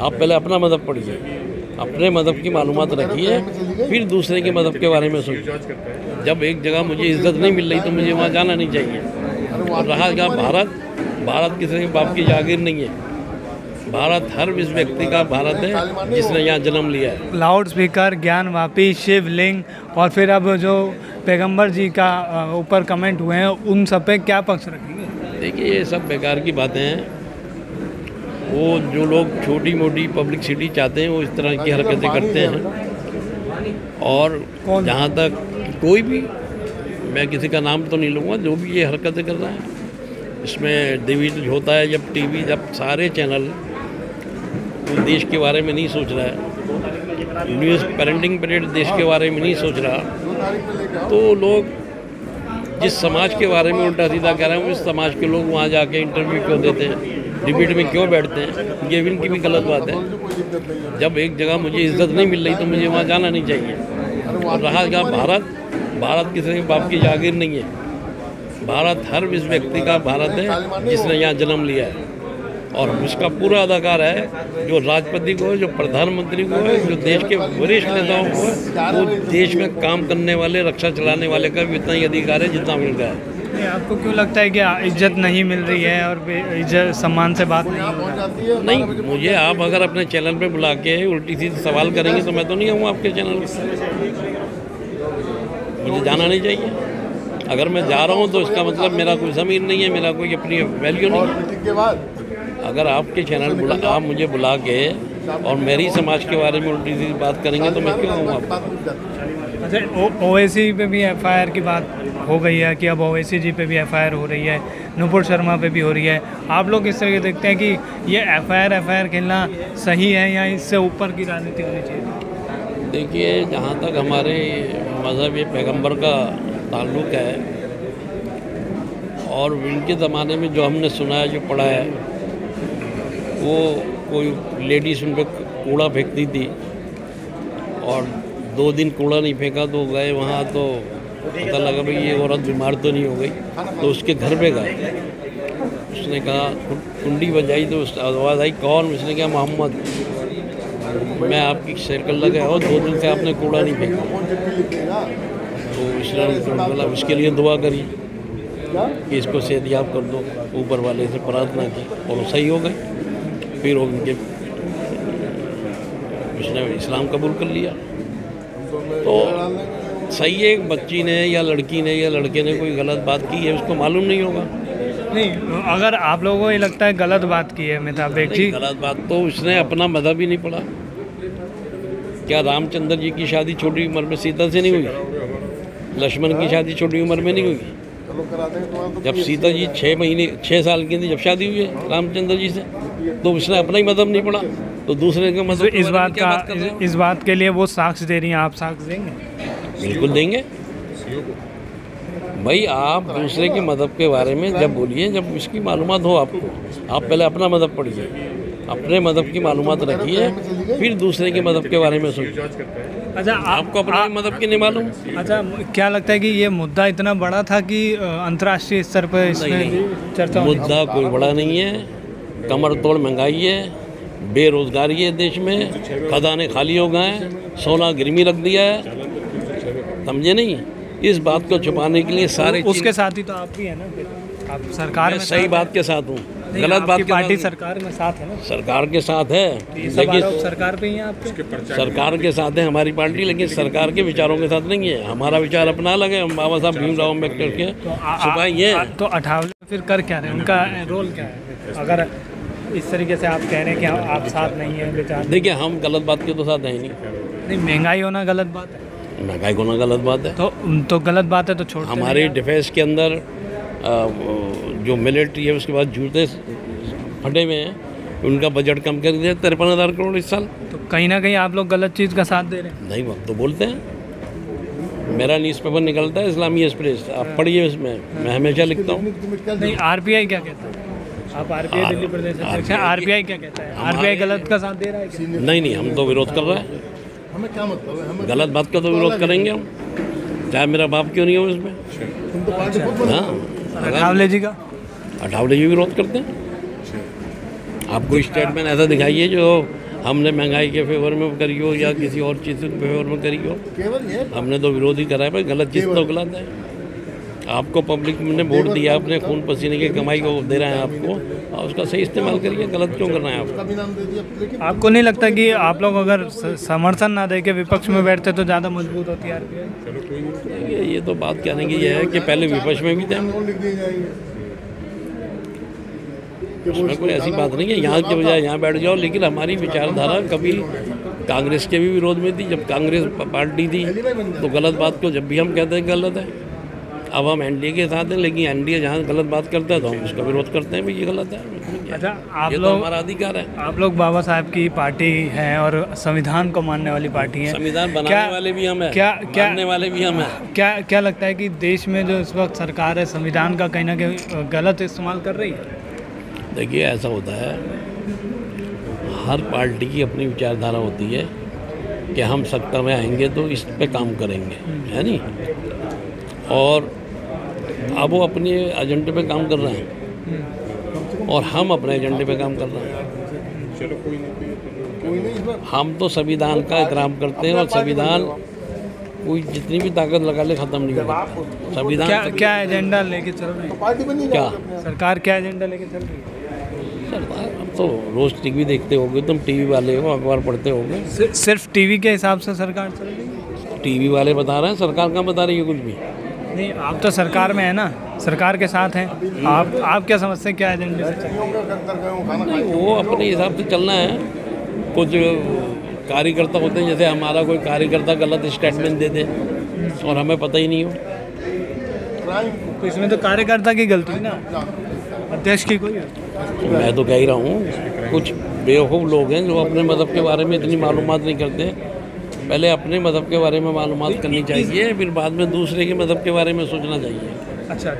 आप पहले अपना मज़हब पढ़िए, अपने मज़हब की मालूमात रखिए, फिर दूसरे के मज़हब के बारे में सोचिए। जब एक जगह मुझे इज्जत नहीं मिल रही तो मुझे वहाँ जाना नहीं चाहिए। और रहा क्या भारत किसी के बाप की जागीर नहीं है। भारत हर उस व्यक्ति का भारत है जिसने यहाँ जन्म लिया है। लाउड स्पीकर, ज्ञानवापी, शिवलिंग और फिर अब जो पैगंबर जी का ऊपर कमेंट हुए हैं उन सब पे क्या पक्ष रखेंगे? देखिए ये सब बेकार की बातें हैं। वो जो लोग छोटी मोटी पब्लिसिटी चाहते हैं वो इस तरह की हरकतें करते हैं। और जहाँ तक कोई भी, मैं किसी का नाम तो नहीं लूँगा, जो भी ये हरकतें कर रहा है, इसमें डिवीजन होता है जब टीवी, जब सारे चैनल वो देश के बारे में नहीं सोच रहा है, न्यूज़ पेरेंटिंग पीरियड देश के बारे में नहीं सोच रहा, तो लोग जिस समाज के बारे में उल्टा सीधा कह रहे हैं उस समाज के लोग वहाँ जाके इंटरव्यू क्यों देते हैं, डिबेट में क्यों बैठते हैं, ये इनकी भी गलत बात है। जब एक जगह मुझे इज्जत नहीं मिल रही तो मुझे वहाँ जाना नहीं चाहिए। और रहा क्या भारत किसी के बाप की जागीर नहीं है। भारत हर उस व्यक्ति का भारत है जिसने यहाँ जन्म लिया है। और उसका पूरा अधिकार है, जो राष्ट्रपति को है, जो प्रधानमंत्री को है, जो देश के वरिष्ठ नेताओं को है, वो देश में काम करने वाले, रक्षा चलाने वाले का भी इतना ही अधिकार है जितना मिल रहा है। आपको क्यों लगता है कि इज्जत नहीं मिल रही है और इज्जत सम्मान से बात नहीं हो रही है? नहीं, मुझे आप अगर अपने चैनल पे बुला के उल्टी सीधी सवाल करेंगे तो मैं तो नहीं आऊँगा आपके चैनल पर। मुझे जाना नहीं चाहिए। अगर मैं जा रहा हूँ तो इसका मतलब मेरा कोई ज़मीर नहीं है, मेरा कोई अपनी वैल्यू नहीं है। अगर आपके चैनल आप मुझे बुला के और मेरी समाज के बारे में उल्टी सीधी बात करेंगे तो मैं क्यों आऊँगा आपको? अच्छा, ओवैसी पे भी एफआईआर की बात हो गई है कि अब ओवैसी जी पे भी एफआईआर हो रही है, नुपुर शर्मा पे भी हो रही है। आप लोग इस तरह देखते हैं कि ये एफआईआर खेलना सही है या इससे ऊपर की राजनीति होनी चाहिए? देखिए, जहाँ तक हमारे मज़हब पैगंबर का ताल्लुक़ है और इनके ज़माने में जो हमने सुना है, जो पढ़ा है, वो कोई लेडीज़ उन पर कूड़ा फेंकती थी और 2 दिन कूड़ा नहीं फेंका तो गए वहाँ, तो पता लगा भाई ये औरत बीमार तो नहीं हो गई, तो उसके घर पे गए। उसने कहा, कुंडी बजाई तो आवाज़ आई, कौन? उसने कहा, मोहम्मद, मैं आपकी सर्कल लगा और 2 दिन से आपने कूड़ा नहीं फेंका। तो इसने बोला उसके लिए दुआ करी कि इसको सेहतयाब कर दो, ऊपर वाले से प्रार्थना की और वो सही हो गए। फिर उनके उसने इस्लाम कबूल कर लिया। तो सही है, एक बच्ची ने या लड़की ने या लड़के ने कोई गलत बात की है, उसको मालूम नहीं होगा। नहीं, अगर आप लोगों को ये लगता है गलत बात की है अमिताभ बच्चन जी, गलत बात तो उसने अपना मज़हब ही नहीं पढ़ा। क्या रामचंद्र जी की शादी छोटी उम्र में सीता से नहीं हुई? लक्ष्मण की शादी छोटी उम्र में नहीं हुई? जब सीता जी 6 साल की थी जब शादी हुई है रामचंद्र जी से, तो उसने अपना ही मज़हब नहीं पढ़ा, तो दूसरे का मज़हब इस बात के लिए वो साक्ष्य दे रही हैं, आप साक्ष्य देंगे? बिल्कुल देंगे भाई। आप दूसरे के मज़हब के बारे में जब बोलिए, जब इसकी मालूमात हो आपको, आप पहले अपना मज़हब पढ़िए, अपने मज़हब की मालूमात रखिए, फिर दूसरे के मज़हब के बारे में सोचिए। अच्छा, आपको अपने मज़हब की नहीं मालूम? अच्छा, क्या लगता है कि ये मुद्दा इतना बड़ा था कि अंतर्राष्ट्रीय स्तर पर इसमें चर्चा? मुद्दा कोई बड़ा नहीं है। कमर तोड़ महंगाई है, बेरोजगारी है देश में, खदाने खाली हो गए हैं, सोना गिरवी रख दिया है, समझे नहीं? इस बात को छुपाने के लिए सारे उसके साथ ही तो आप भी है ना, आप सरकार में सही बात के साथ हूँ, गलत बात की पार्टी सरकार में साथ है ना? सरकार के साथ है, लेकिन सरकार पे ही है आपके? सरकार के साथ है हमारी पार्टी, लेकिन सरकार के विचारों के साथ नहीं है। हमारा विचार अपना अलग है। हम बाबा साहब भीमराव अम्बेडकर के सिपाही हैं। तो अठावले फिर कर क्या रहे हैं, उनका रोल क्या है अगर इस तरीके से आप कह रहे हैं कि आप साथ नहीं है विचार? देखिए, हम गलत बात के तो साथ है ही नहीं। महंगाई होना गलत बात है? महंगाई होना गलत बात है, तो गलत बात है तो छोड़। हमारे डिफेंस के अंदर जो मिलिट्री है उसके बाद जूते फटे हुए हैं, उनका बजट कम कर दिया 53,000 करोड़ इस साल। तो कहीं ना कहीं आप लोग गलत चीज़ का साथ दे रहे हैं। नहीं, वक्त तो बोलते हैं। मेरा न्यूज़पेपर निकलता है इस्लामी एक्सप्रेस, आप पढ़िए, उसमें मैं हमेशा लिखता हूँ। नहीं, आरपीआई क्या कहता है? आप आरपीआई दिल्ली प्रदेश अध्यक्ष हैं, आरपीआई क्या कहता है? आरपीआई गलत का साथ दे रहा है क्या? नहीं, हम तो विरोध कर रहे हैं। हमें क्या मतलब है? गलत बात का तो विरोध करेंगे हम, चाहे मेरा बाप क्यों नहीं हो उसमें। हाँ, अठावले जी का? अठावले जी विरोध करते हैं। आपको स्टेटमेंट ऐसा दिखाइए जो हमने महंगाई के फेवर में करी हो या किसी और चीज़ के फेवर में करी हो, हमने तो विरोध ही करा है। भाई गलत चीज़ तो गलत है। आपको पब्लिक ने वोट दिया, अपने खून पसीने की कमाई को दे रहे हैं आपको, और उसका सही इस्तेमाल करिए। गलत क्यों करना है आपको? आपको नहीं लगता कि आप लोग अगर समर्थन ना दे के विपक्ष में बैठते तो ज़्यादा मजबूत होती आरपीआई? ये तो बात कहने की ये है कि पहले विपक्ष में भी थे, उसमें कोई ऐसी बात नहीं है। यहाँ के बजाय यहाँ बैठ जाओ, लेकिन हमारी विचारधारा कभी कांग्रेस के भी विरोध में थी। जब कांग्रेस पार्टी थी तो गलत बात को जब भी हम कहते हैं गलत है। अब हम एनडीए के साथ हैं, लेकिन एनडीए जहाँ गलत बात करता है तो हम उसका विरोध करते हैं, भाई ये गलत है। अच्छा, आप ये लोग, तो हमारा अधिकार है। आप लोग बाबा साहब की पार्टी हैं और संविधान को मानने वाली पार्टी है। संविधान बनाने वाले भी हम हैं, मानने वाले भी हम हैं। क्या लगता है कि देश में जो इस वक्त सरकार है संविधान का कहीं ना कहीं गलत इस्तेमाल कर रही है? देखिए, ऐसा होता है, हर पार्टी की अपनी विचारधारा होती है कि हम सत्ता में आएंगे तो इस पे काम करेंगे, है नहीं। और अब वो अपने एजेंडे पे काम कर रहे हैं और हम अपने एजेंडे पे काम कर रहे हैं। हम तो संविधान का एहतराम करते हैं और संविधान कोई जितनी भी ताकत लगा ले ख़त्म नहीं होगा संविधान। क्या एजेंडा लेके चल रही है? क्या सरकार क्या एजेंडा लेके चल रही है? सरकार, हम तो रोज़ टीवी देखते होगे, तुम टीवी वाले हो, अखबार पढ़ते होगे। सिर्फ टीवी के हिसाब से सरकार चल रही है? टीवी वाले बता रहे हैं, सरकार कहाँ बता रही है कुछ भी। नहीं, आप तो सरकार में है ना, सरकार के साथ हैं। आप क्या समझते हैं, क्या एजेंडे से चल रही है? वो अपने हिसाब से चलना है। कुछ कार्यकर्ता होते हैं, जैसे हमारा कोई कार्यकर्ता गलत स्टेटमेंट दे दे और हमें पता ही नहीं हो, तो इसमें तो कार्यकर्ता की गलती ना, अध्यक्ष की कोई? तो मैं तो कह ही रहा हूँ, कुछ बेवकूफ़ लोग हैं जो अपने मज़हब के बारे में इतनी मालूमात नहीं करते। पहले अपने मज़हब के बारे में मालूमात करनी चाहिए, फिर बाद में दूसरे के मज़हब के बारे में सोचना चाहिए। अच्छा।